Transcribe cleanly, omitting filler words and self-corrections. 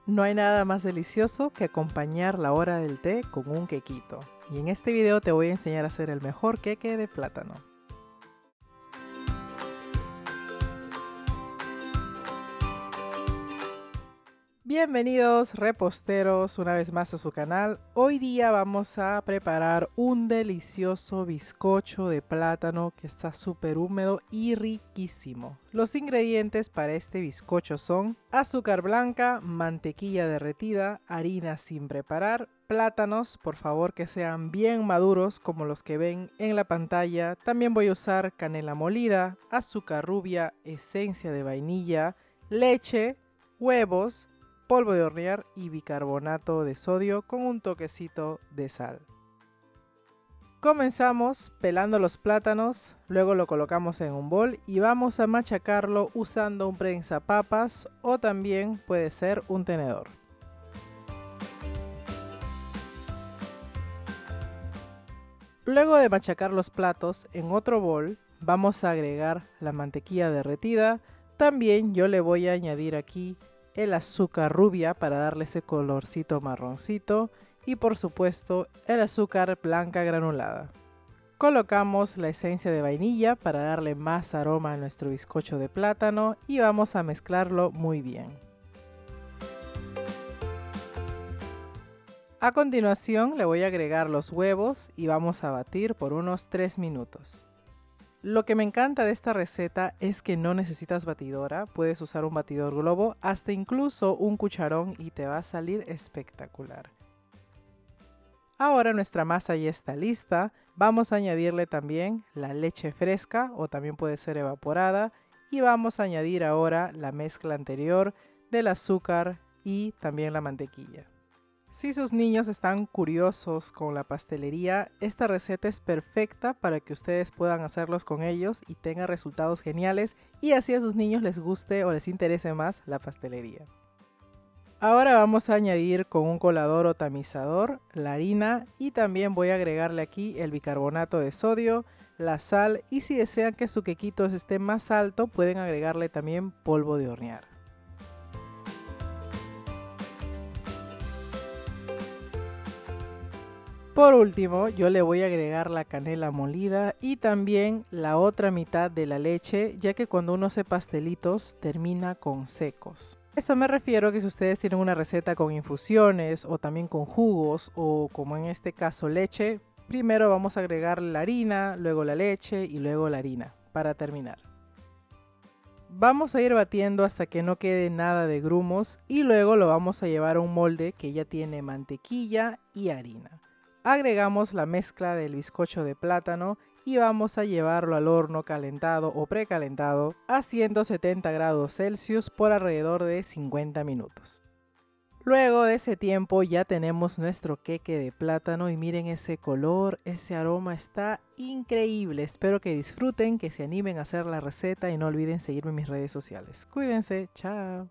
No hay nada más delicioso que acompañar la hora del té con un quequito. Y en este video te voy a enseñar a hacer el mejor queque de plátano. Bienvenidos reposteros una vez más a su canal. Hoy día vamos a preparar un delicioso bizcocho de plátano que está súper húmedo y riquísimo. Los ingredientes para este bizcocho son azúcar blanca, mantequilla derretida, harina sin preparar, plátanos, por favor que sean bien maduros como los que ven en la pantalla. También voy a usar canela molida, azúcar rubia, esencia de vainilla, leche, huevos, polvo de hornear y bicarbonato de sodio con un toquecito de sal. Comenzamos pelando los plátanos, luego lo colocamos en un bol y vamos a machacarlo usando un prensapapas o también puede ser un tenedor. Luego de machacar los platos en otro bol, vamos a agregar la mantequilla derretida. También yo le voy a añadir aquí el azúcar rubia para darle ese colorcito marroncito y por supuesto el azúcar blanca granulada. Colocamos la esencia de vainilla para darle más aroma a nuestro bizcocho de plátano y vamos a mezclarlo muy bien. A continuación le voy a agregar los huevos y vamos a batir por unos 3 minutos. Lo que me encanta de esta receta es que no necesitas batidora, puedes usar un batidor globo, hasta incluso un cucharón y te va a salir espectacular. Ahora nuestra masa ya está lista, vamos a añadirle también la leche fresca o también puede ser evaporada y vamos a añadir ahora la mezcla anterior del azúcar y también la mantequilla. Si sus niños están curiosos con la pastelería, esta receta es perfecta para que ustedes puedan hacerlos con ellos y tengan resultados geniales y así a sus niños les guste o les interese más la pastelería. Ahora vamos a añadir con un colador o tamizador la harina y también voy a agregarle aquí el bicarbonato de sodio, la sal y si desean que su quequito esté más alto pueden agregarle también polvo de hornear. Por último, yo le voy a agregar la canela molida y también la otra mitad de la leche, ya que cuando uno hace pastelitos termina con secos. Eso me refiero que si ustedes tienen una receta con infusiones o también con jugos o como en este caso leche, primero vamos a agregar la harina, luego la leche y luego la harina para terminar. Vamos a ir batiendo hasta que no quede nada de grumos y luego lo vamos a llevar a un molde que ya tiene mantequilla y harina. Agregamos la mezcla del bizcocho de plátano y vamos a llevarlo al horno calentado o precalentado a 170 grados Celsius por alrededor de 50 minutos. Luego de ese tiempo ya tenemos nuestro queque de plátano y miren ese color, ese aroma está increíble. Espero que disfruten, que se animen a hacer la receta y no olviden seguirme en mis redes sociales. Cuídense, chao.